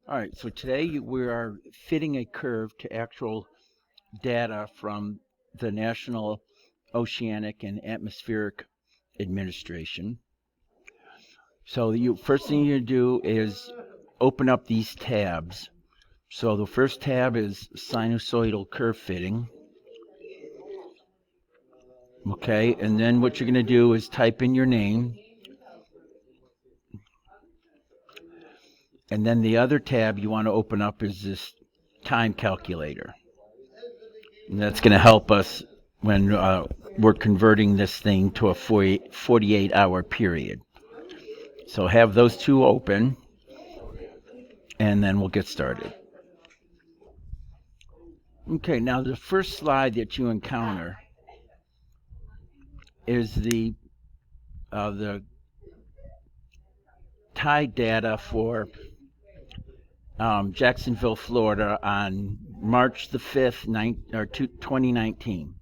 All right, so today we are fitting a curve to actual data from the National Oceanic and Atmospheric Administration. So the first thing you do is open up these tabs. So the first tab is sinusoidal curve fitting. Okay, and then what you're going to do is type in your name. And then the other tab you want to open up is this time calculator. And that's going to help us when we're converting this thing to a 48-hour period. So have those two open, and then we'll get started. Okay, now the first slide that you encounter is the tide data for Jacksonville, Florida on March the 5th, 2019.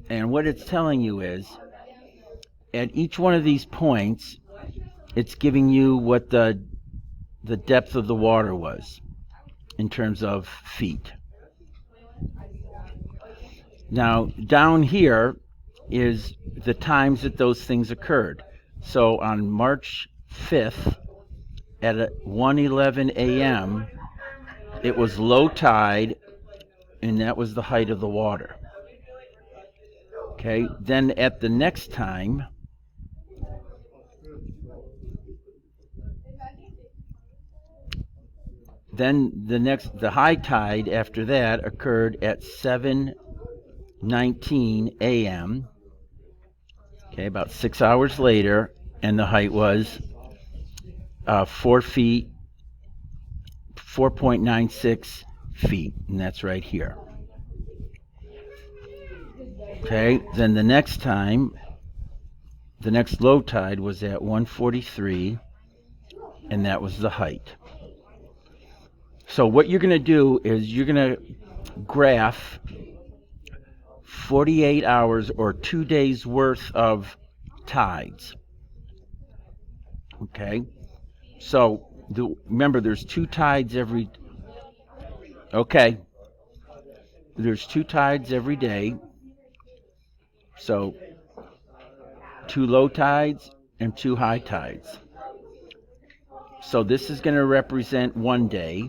And what it's telling you is, at each one of these points, it's giving you what the depth of the water was in terms of feet. Now, down here is the times that those things occurred. So on March 5th at 1:11 a.m., it was low tide, and that was the height of the water. Okay, then at the next time, the high tide after that occurred at 7:19 a.m. Okay, about 6 hours later, and the height was 4 feet, 4.96 feet, and that's right here. Okay, then the next time, the next low tide was at 1:43, and that was the height. So what you're going to do is you're going to graph 48 hours or 2 days worth of tides. Okay, so remember there's two tides every there's two tides every day. So 2 low tides and 2 high tides. So this is going to represent 1 day.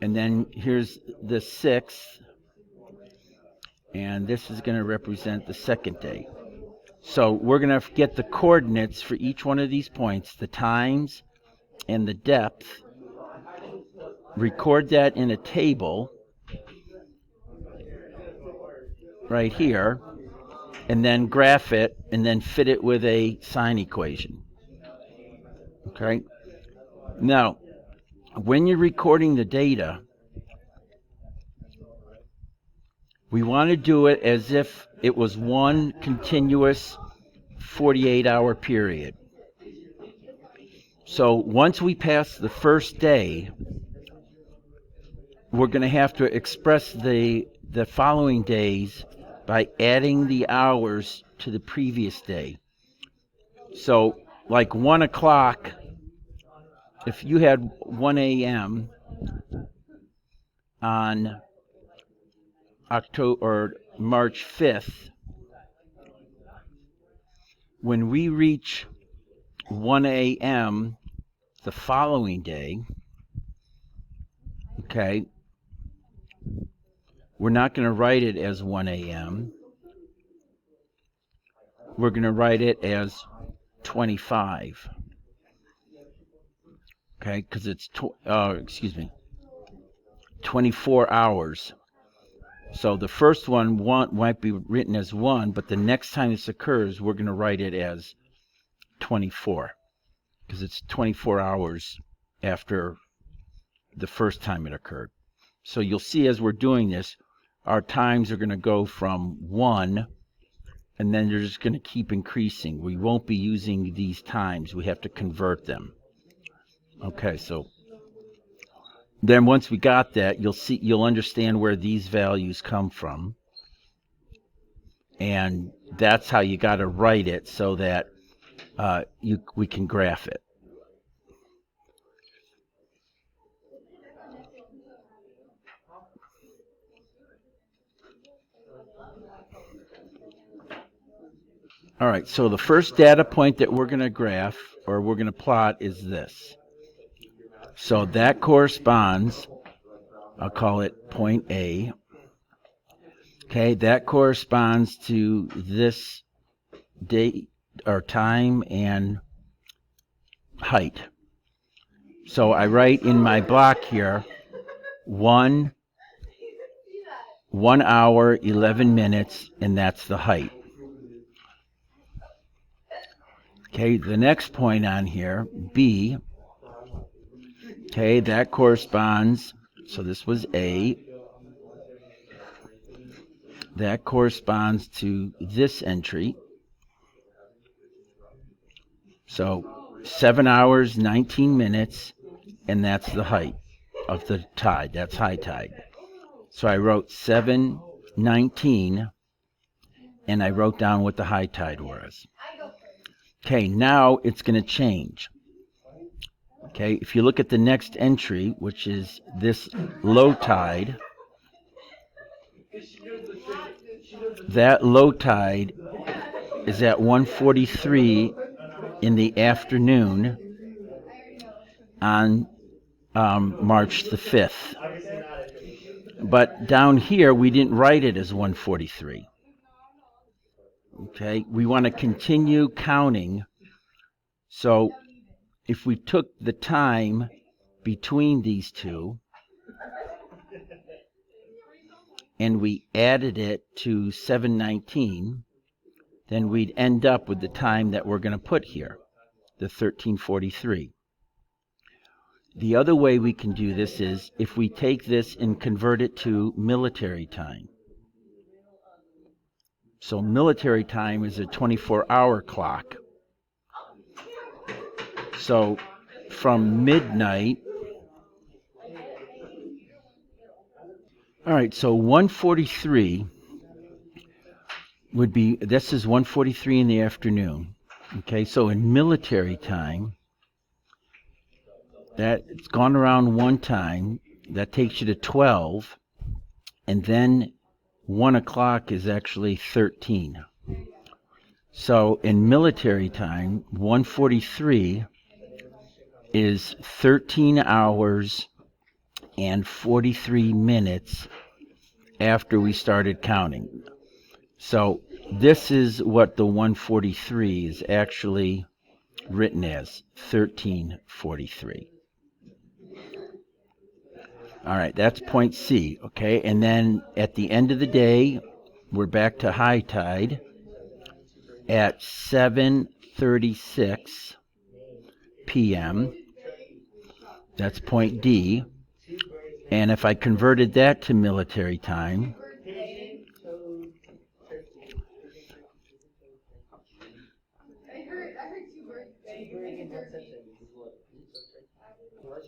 And then here's the 6th, and this is going to represent the 2nd day. So we're going to get the coordinates for each one of these points, the times and the depth, record that in a table right here, and then graph it, and then fit it with a sine equation. Okay? Now, when you're recording the data, we want to do it as if it was one continuous 48-hour period. So once we pass the first day, we're going to have to express the following days by adding the hours to the previous day. So like 1 o'clock, if you had 1 a.m. on October or March 5th, when we reach 1 a.m. the following day, okay, we're not going to write it as 1 a.m. We're going to write it as 25. Okay, because it's 24 hours. So the first one might be written as 1, but the next time this occurs, we're going to write it as 24, because it's 24 hours after the first time it occurred. So you'll see as we're doing this, our times are going to go from 1, and then they're just going to keep increasing. We won't be using these times. We have to convert them. Okay, so then once we got that, you'll understand where these values come from. And that's how you got to write it, so that we can graph it. All right, so the first data point that we're going to graph, or we're going to plot, is this. So that corresponds, I'll call it point A. Okay, that corresponds to this date or time and height. So I write in my block here 1 hour 11 minutes, and that's the height. Okay, the next point on here, B, okay, that corresponds, so this was A, that corresponds to this entry. So 7 hours 19 minutes, and that's the height of the tide. That's high tide. So I wrote 7:19, and I wrote down what the high tide was. Okay, now it's going to change. Okay, if you look at the next entry, which is this low tide, that low tide is at 1:43 in the afternoon on March the 5th. But down here, we didn't write it as 1:43. Okay, we want to continue counting. So if we took the time between these two and we added it to 7:19, then we'd end up with the time that we're going to put here, the 13:43. The other way we can do this is if we take this and convert it to military time. So military time is a 24-hour clock. So from midnight, all right, so 1:43 would be, this is 1:43 in the afternoon. Okay, so in military time, it's gone around one time, that takes you to 12, and then 1 o'clock is actually 13. So in military time, 1:43 is 13 hours and 43 minutes after we started counting. So this is what the 1:43 is actually written as, 13:43. All right, that's point C, okay? And then at the end of the day, we're back to high tide at 7:36 p.m. That's point D. And if I converted that to military time,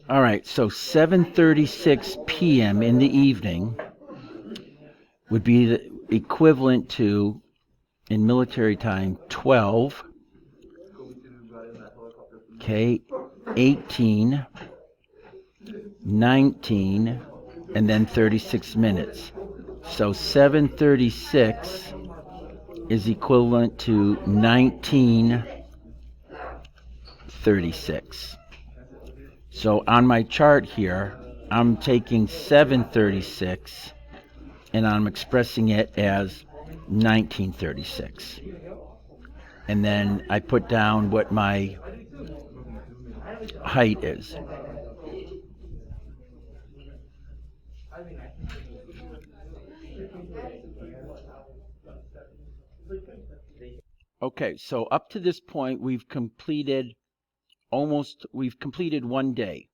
all right, so 7:36 p.m. in the evening would be the equivalent to, in military time, 12, okay, 18, 19, and then 36 minutes. So 7:36 is equivalent to 19:36. So on my chart here, I'm taking 7:36 and I'm expressing it as 19:36. And then I put down what my height is. Okay, so up to this point, we've completed one day.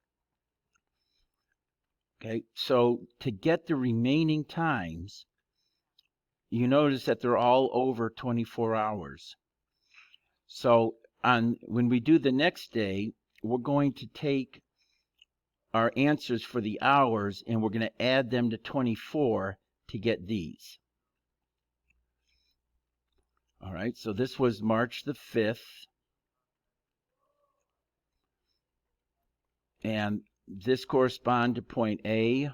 Okay, so to get the remaining times, you notice that they're all over 24 hours. So when we do the next day, we're going to take our answers for the hours and we're going to add them to 24 to get these. All right, so this was March the 5th. And this corresponds to point A,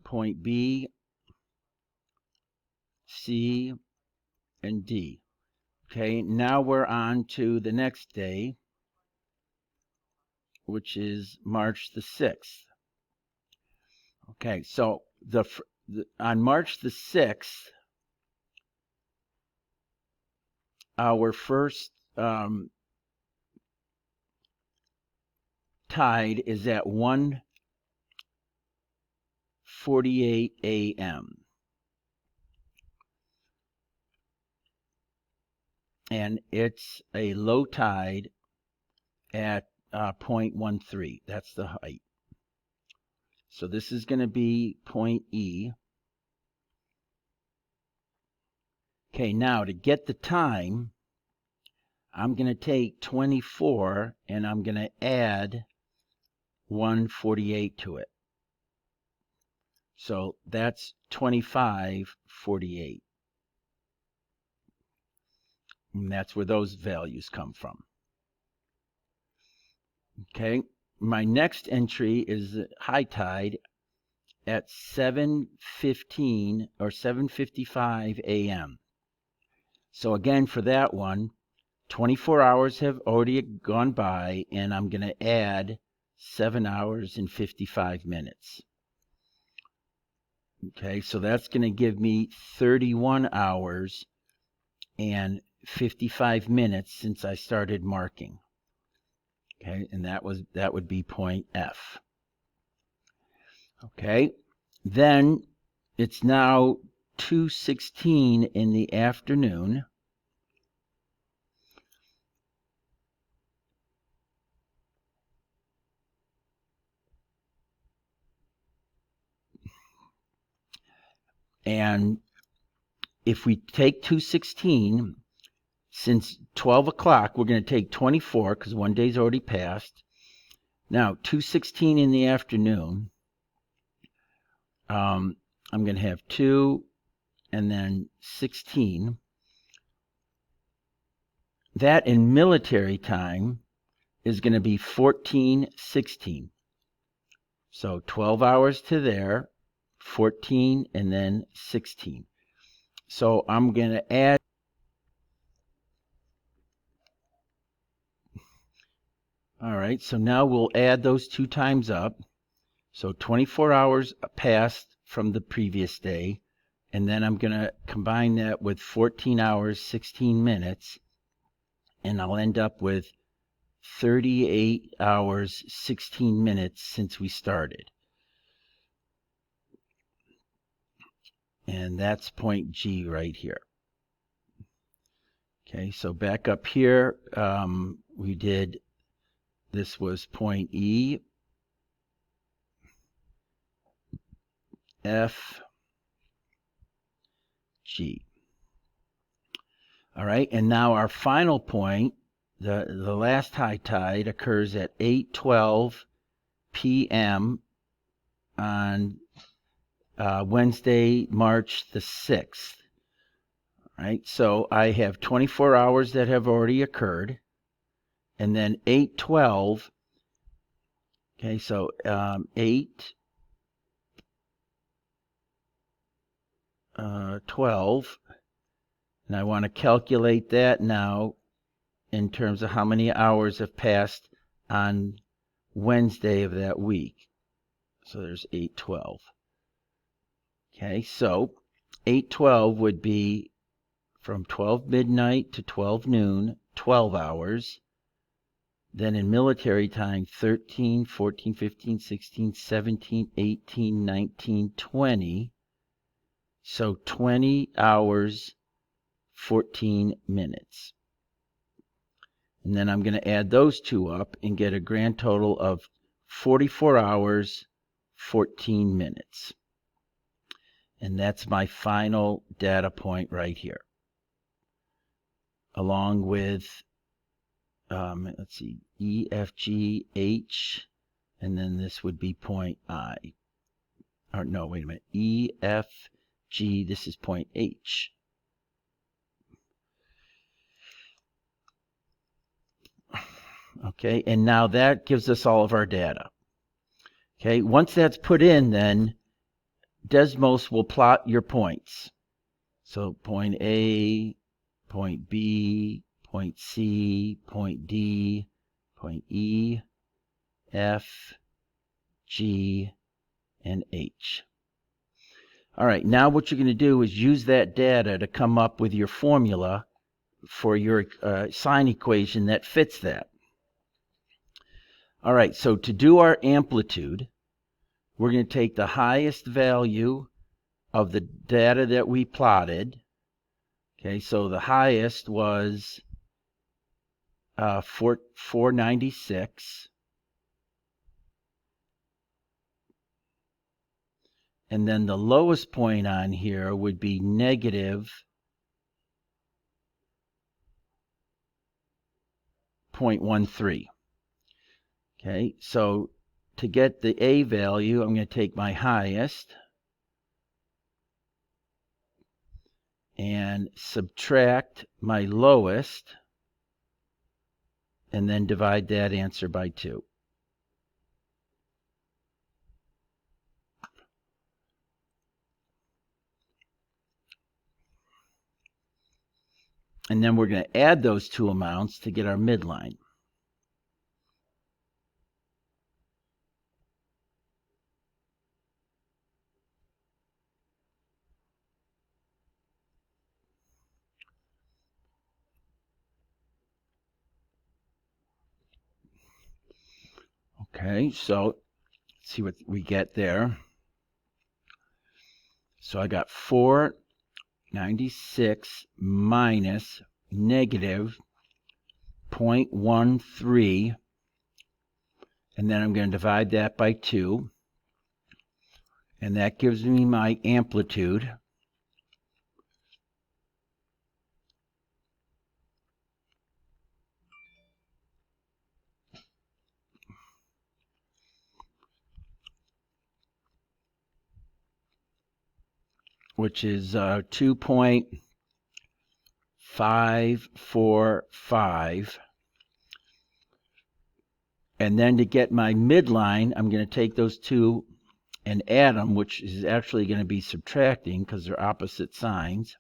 point B, C, and D. Okay, now we're on to the next day, which is March the 6th. Okay, so on March the 6th, our first tide is at 1:48 a.m. And it's a low tide at 0.13. That's the height. So this is going to be point E. Okay, now to get the time, I'm going to take 24 and I'm going to add 1:48 to it. So that's 25:48. And that's where those values come from. Okay, my next entry is high tide at 7:15 or 7:55 a.m. So again, for that one, 24 hours have already gone by, and I'm going to add 7 hours and 55 minutes. Okay, so that's going to give me 31 hours and 55 minutes since I started marking. Okay, and that would be point F. Okay, then it's now 2:16 in the afternoon. And if we take 2:16, since 12 o'clock, we're going to take 24 because one day's already passed. Now, 2:16 in the afternoon, I'm going to have 2 and then 16. That in military time is going to be 14:16. So 12 hours to there, 14, and then 16. So I'm going to add. All right, so now we'll add those two times up. So 24 hours passed from the previous day, and then I'm going to combine that with 14 hours, 16 minutes, and I'll end up with 38 hours, 16 minutes since we started. And that's point G right here. Okay, so back up here, this was point E, F, G. All right, and now our final point, the last high tide occurs at 8:12 p.m. on Wednesday, March the 6th. All right, so I have 24 hours that have already occurred, and then 8:12. Okay, so 8:12, and I want to calculate that now in terms of how many hours have passed on Wednesday of that week. So there's 8:12. Okay, so 8:12 would be from 12 midnight to 12 noon, 12 hours. Then in military time, 13, 14, 15, 16, 17, 18, 19, 20. So 20 hours, 14 minutes. And then I'm going to add those two up and get a grand total of 44 hours, 14 minutes. And that's my final data point right here. Along with, let's see, E, F, G, H, and then this would be point I. Or no, wait a minute. E, F, G, this is point H. Okay, and now that gives us all of our data. Okay, once that's put in, then Desmos will plot your points. So point A, point B, point C, point D, point E, F, G, and H. All right, now what you're going to do is use that data to come up with your formula for your sine equation that fits that. All right, so to do our amplitude, we're going to take the highest value of the data that we plotted. Okay, so the highest was 496. And then the lowest point on here would be negative 0.13. Okay, so to get the A value, I'm going to take my highest and subtract my lowest, and then divide that answer by 2. And then we're going to add those two amounts to get our midline. Okay, so let's see what we get there. So I got 496 minus negative 0.13, and then I'm going to divide that by 2, and that gives me my amplitude. Which is 2.545. And then to get my midline, I'm going to take those two and add them, which is actually going to be subtracting because they're opposite signs.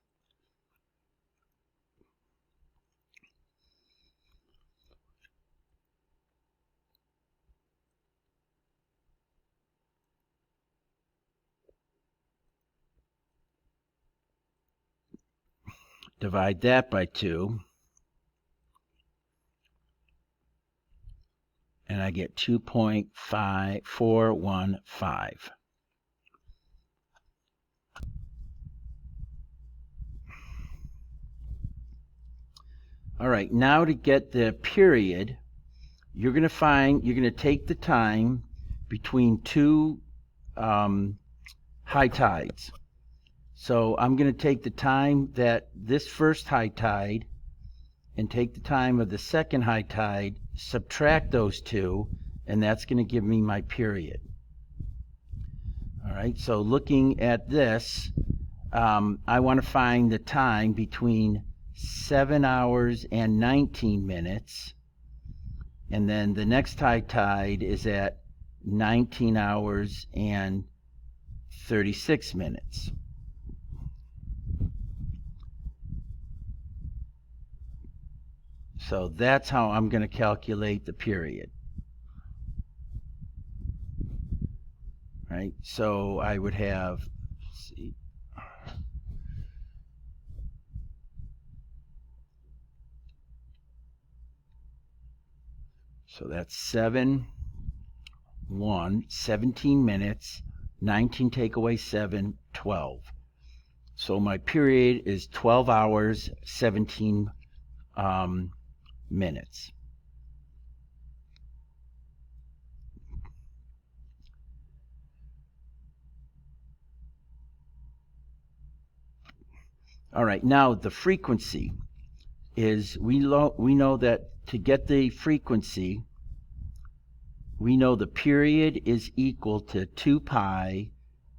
Divide that by 2. And I get 2.5415. All right, now to get the period, you're going to take the time between two high tides. So I'm going to take the time that this first high tide and take the time of the second high tide, subtract those two, and that's going to give me my period. All right, so looking at this, I want to find the time between 7 hours and 19 minutes, and then the next high tide is at 19 hours and 36 minutes. So that's how I'm going to calculate the period. Right? So I would have, let's see, so that's 17 minutes, 19 take away 7, 12. So my period is 12 hours, 17 minutes. All right, now the frequency is, we know that to get the frequency, we know the period is equal to 2 pi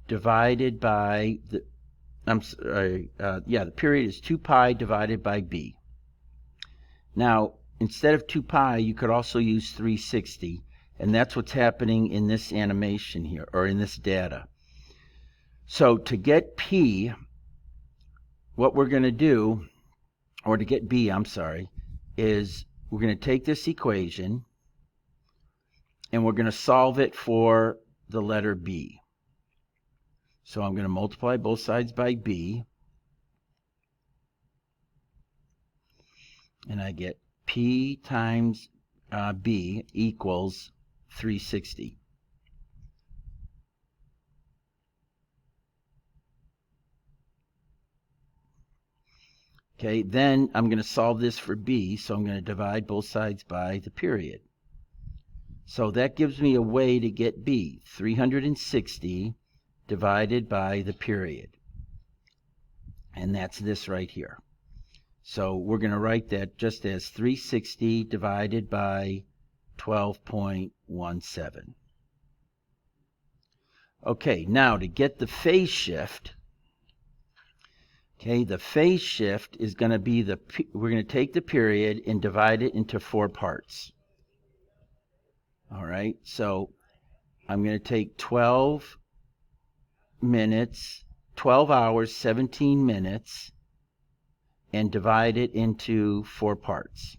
divided by the, the period is 2 pi divided by b. Now, instead of 2 pi, you could also use 360. And that's what's happening in this animation here, or in this data. So to get P, what we're going to do, or to get B, I'm sorry, is we're going to take this equation and we're going to solve it for the letter B. So I'm going to multiply both sides by B, and I get P times B equals 360. Okay, then I'm going to solve this for B, so I'm going to divide both sides by the period. So that gives me a way to get B, 360 divided by the period. And that's this right here. So we're going to write that just as 360 divided by 12.17. Okay, now to get the phase shift, okay, the phase shift is going to be we're going to take the period and divide it into 4 parts. All right, so I'm going to take 12 hours, 17 minutes, and divide it into 4 parts.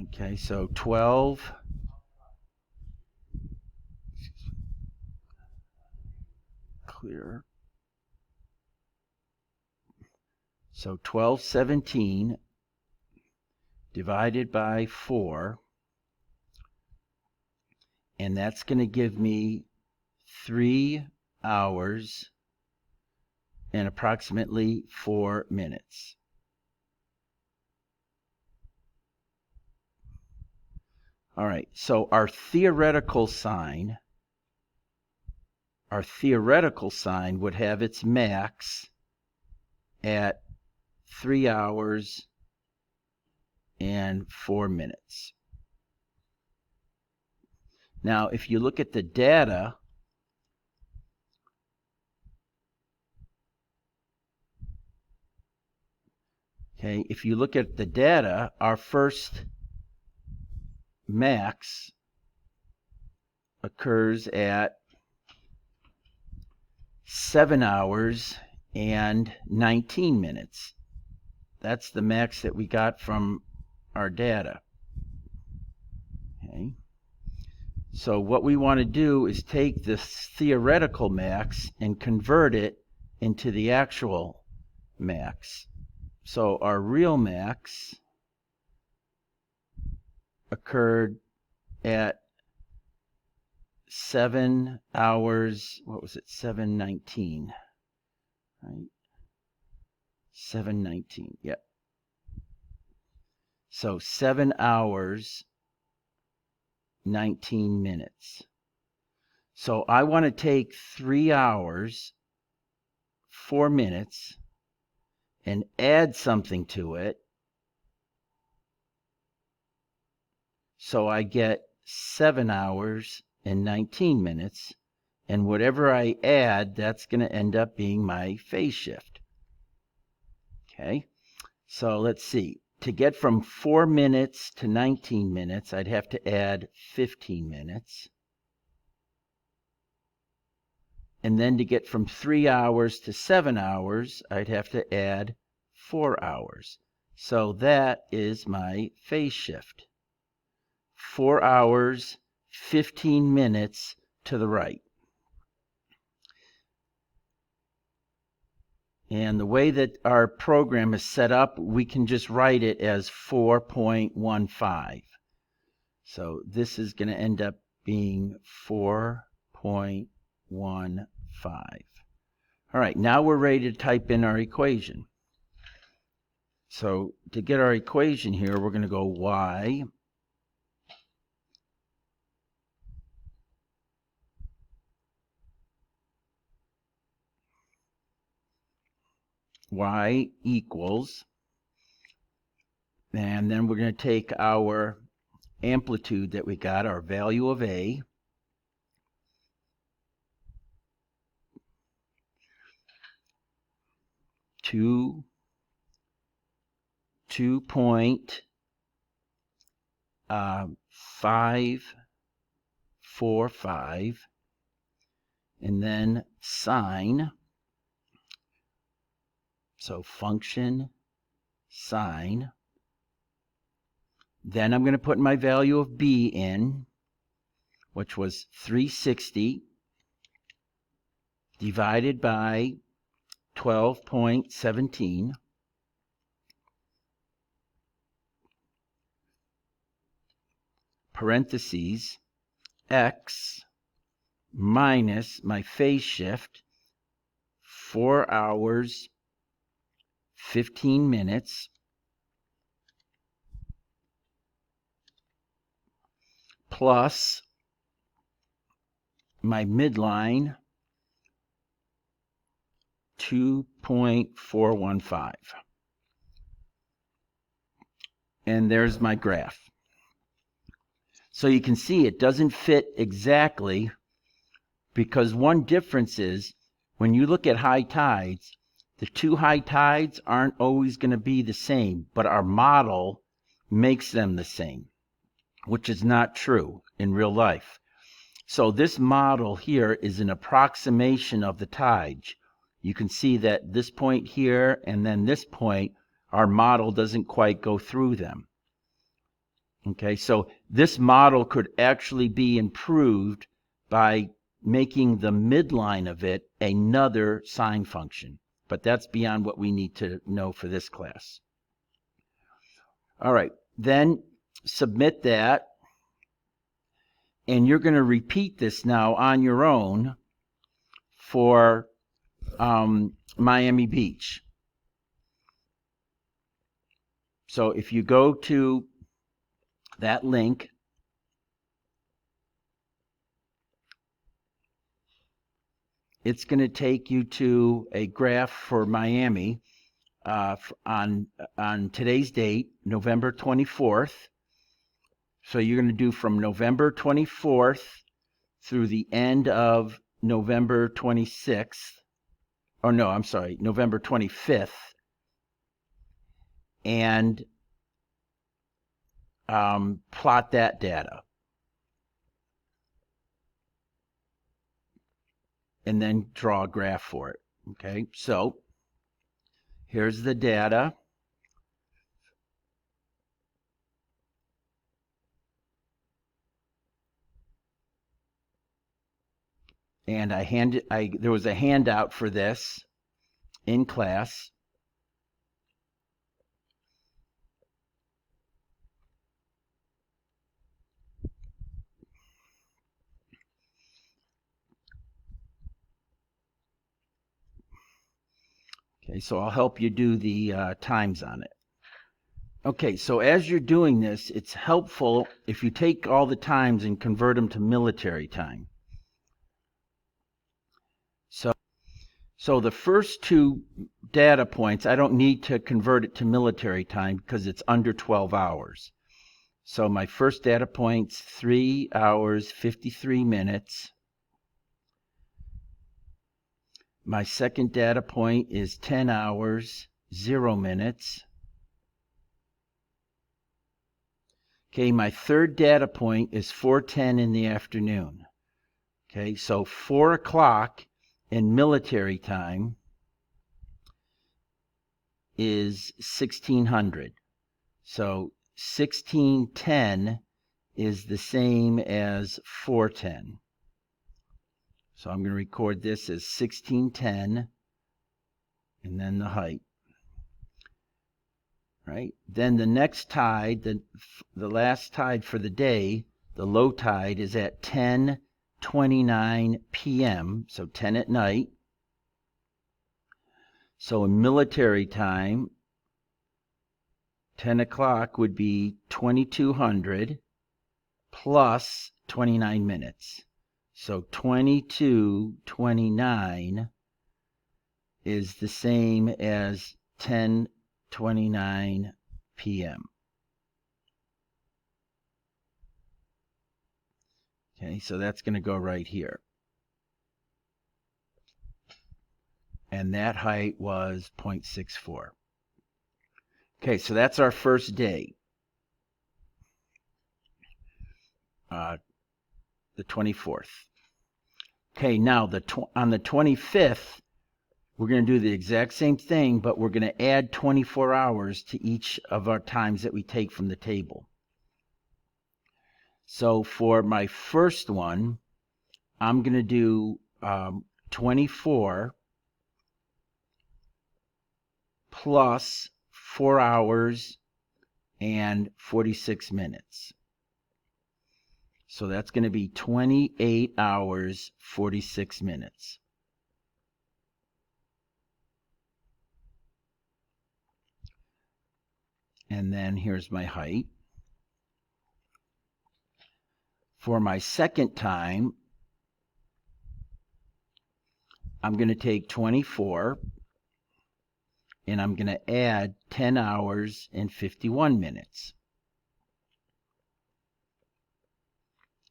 Okay, so 12 clear. So 1217 divided by 4, and that's going to give me 3 hours and approximately 4 minutes. All right, so our theoretical sign would have its max at 3 hours and 4 minutes. Now, if you look at the data, okay, if you look at the data, our first max occurs at 7 hours and 19 minutes. That's the max that we got from our data. Okay. So what we want to do is take this theoretical max and convert it into the actual max. So our real max occurred at 7 hours, what was it, 7:19, right? 7:19, yep. So 7 hours, 19 minutes. So I want to take 3 hours, 4 minutes, and add something to it. So I get 7 hours and 19 minutes, and whatever I add, that's going to end up being my phase shift. Okay, so let's see. To get from 4 minutes to 19 minutes, I'd have to add 15 minutes. And then to get from 3 hours to 7 hours, I'd have to add 4 hours. So that is my phase shift. 4 hours, 15 minutes to the right. And the way that our program is set up, we can just write it as 4.15. So this is going to end up being 4.15. All right, now we're ready to type in our equation. So to get our equation here, we're going to go y equals, and then we're going to take our amplitude that we got, our value of A, 2.545, and then sine. So function sine. Then I'm going to put my value of b in, which was 360 divided by 12.17, parentheses, x minus my phase shift, 4 hours, 15 minutes, plus my midline, 2.415. And there's my graph. So you can see it doesn't fit exactly, because one difference is when you look at high tides, the two high tides aren't always going to be the same, but our model makes them the same, which is not true in real life. So this model here is an approximation of the tides. You can see that this point here and then this point, our model doesn't quite go through them. Okay, so this model could actually be improved by making the midline of it another sine function, but that's beyond what we need to know for this class. All right, then submit that, and you're going to repeat this now on your own for Miami Beach. So if you go to that link, it's going to take you to a graph for Miami on today's date, November 24th. So you're going to do from November 24th through the end of November 26th. Oh, no, I'm sorry, November 25th. And plot that data. And then draw a graph for it. Okay, so here's the data. And there was a handout for this in class. Okay, so I'll help you do the times on it. Okay, so as you're doing this, it's helpful if you take all the times and convert them to military time. So the first two data points, I don't need to convert it to military time because it's under 12 hours. So my first data point's 3 hours, 53 minutes. My second data point is 10 hours, 0 minutes. Okay, my third data point is 4:10 in the afternoon. Okay, so 4 o'clock in military time is 1600. So 1610 is the same as 4:10. So I'm going to record this as 1610 and then the height. Right? Then the next tide, the last tide for the day, the low tide is at 10:29 p.m., so 10 at night. So in military time, 10 o'clock would be 2200 plus 29 minutes. So 22:29 is the same as 10:29 p.m. Okay, so that's going to go right here. and that height was 0.64. Okay, so that's our first day, the 24th. Okay, now on the 25th, we're going to do the exact same thing, but we're going to add 24 hours to each of our times that we take from the table. So for my first one, I'm going to do 24 plus 4 hours and 46 minutes. So that's going to be 28 hours, 46 minutes. And then here's my height. For my second time, I'm going to take 24 and I'm going to add 10 hours and 51 minutes.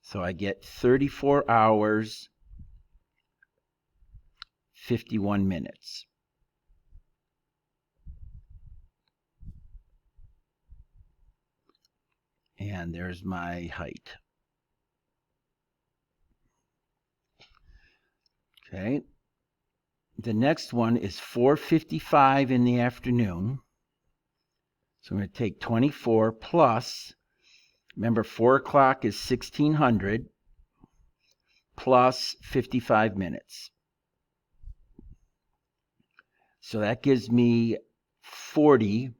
So I get 34 hours, 51 minutes. And there's my height. Okay. The next one is 4:55 in the afternoon. So I'm going to take 24 plus, remember 4 o'clock is 1600, plus 55 minutes. So that gives me 40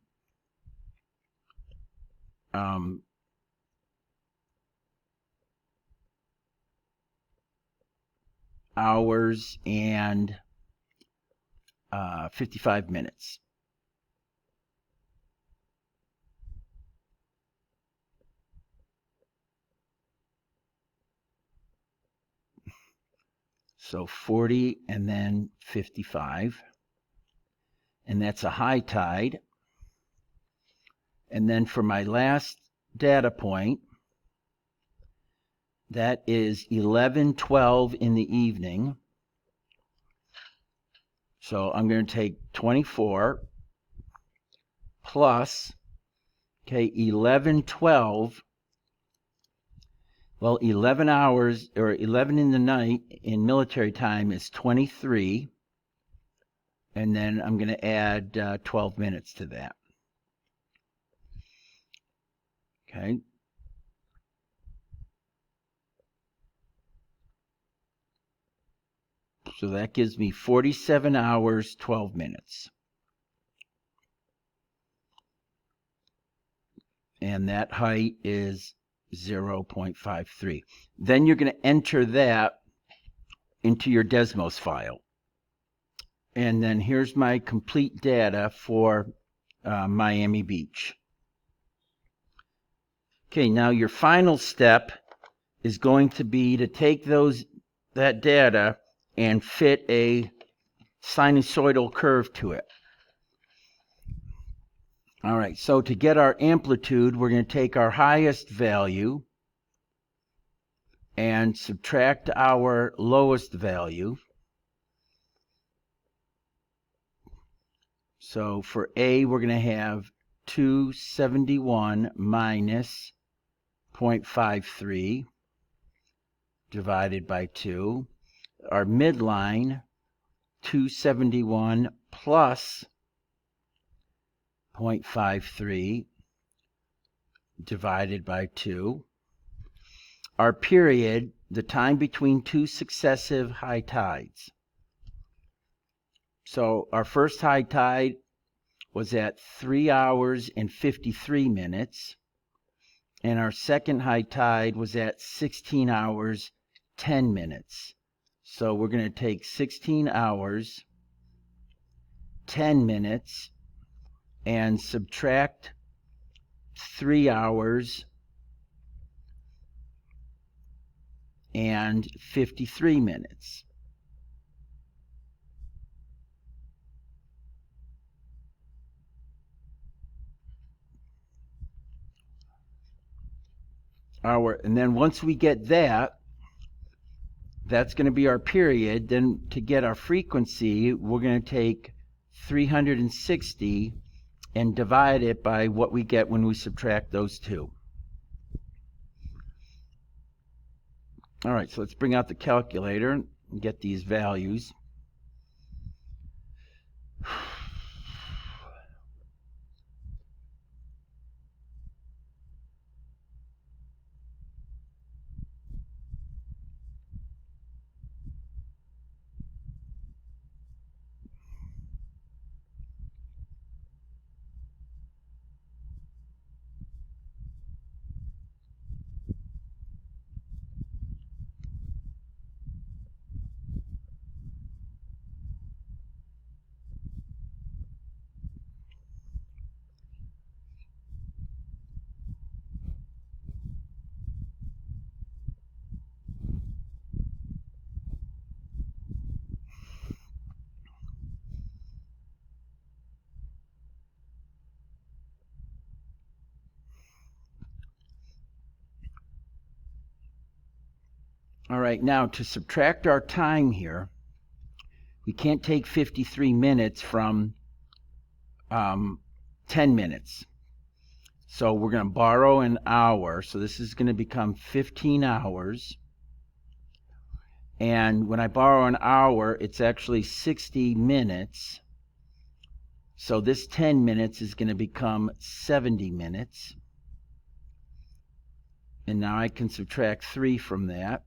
hours and 55 minutes. So 40 and then 55. And that's a high tide. And then for my last data point, that is 11:12 in the evening. So I'm going to take 24 plus, okay, 11:12. Well, 11 hours or 11 in the night in military time is 23. And then I'm going to add 12 minutes to that. Okay. So that gives me 47 hours, 12 minutes. And that height is 0.53. Then you're going to enter that into your Desmos file. And then here's my complete data for Miami Beach. Okay, now your final step is going to be to take that data and fit a sinusoidal curve to it. All right, so to get our amplitude, we're going to take our highest value and subtract our lowest value. So for A, we're going to have 271 minus 0.53 divided by 2. Our midline, 271 plus 0.53 divided by 2. Our period, the time between two successive high tides. So our first high tide was at 3 hours and 53 minutes. And our second high tide was at 16 hours, 10 minutes. So we're going to take 16 hours, 10 minutes, and subtract 3 hours and 53 minutes. And then once we get that, That's going to be our period. Then to get our frequency, we're going to take 360 and divide it by what we get when we subtract those two. All right, so let's bring out the calculator and get these values. All right, now to subtract our time here, we can't take 53 minutes from 10 minutes. So we're going to borrow an hour. So this is going to become 15 hours. And when I borrow an hour, it's actually 60 minutes. So this 10 minutes is going to become 70 minutes. And now I can subtract 3 from that.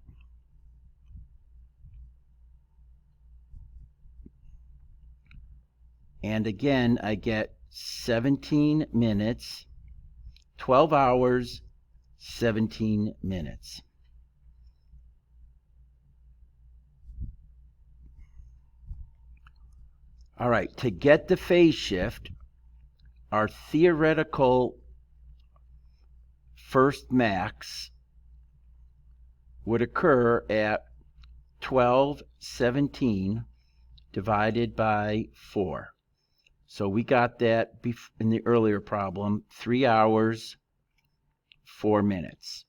And again, I get 17 minutes, 12 hours, 17 minutes. All right, to get the phase shift, our theoretical first max would occur at 12:17 divided by 4. So we got that in the earlier problem, 3 hours, 4 minutes.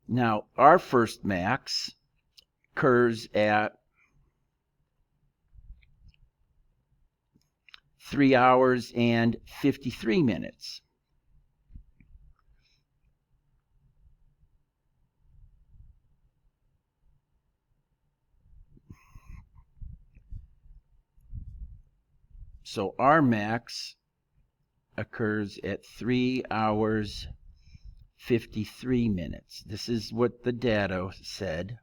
Now, our first max occurs at 3 hours and 53 minutes. So our max occurs at 3 hours, 53 minutes. This is what the data said,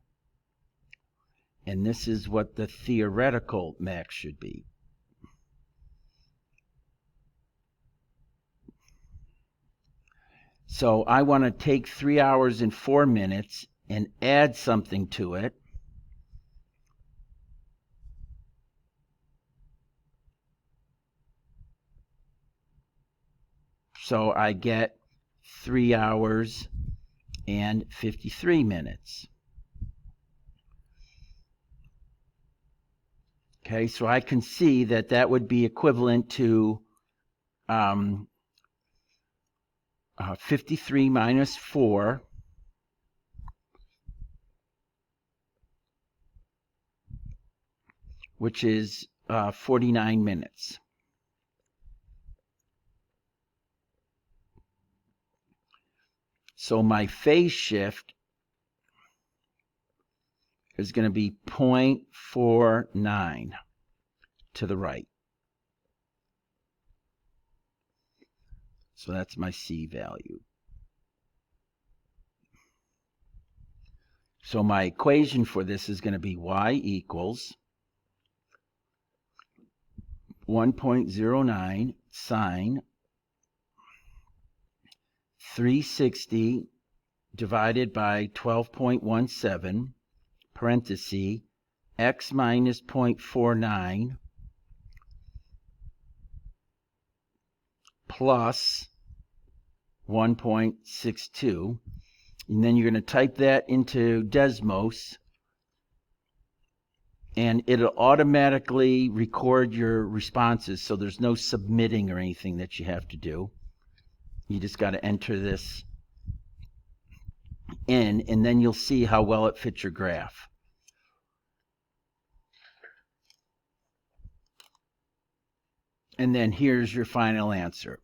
and this is what the theoretical max should be. So I want to take 3 hours and 4 minutes and add something to it. So I get 3 hours and 53 minutes. Okay, so I can see that that would be equivalent to 53 minus 4, which is 49 minutes. So my phase shift is going to be 0.49 to the right. So that's my C value. So my equation for this is going to be y equals 1.09 sine 360 divided by 12.17 parenthesis x minus 0.49 plus 1.62, and then you're going to type that into Desmos, and it'll automatically record your responses, so there's no submitting or anything that you have to do. You just got to enter this in, and then you'll see how well it fits your graph. And then here's your final answer.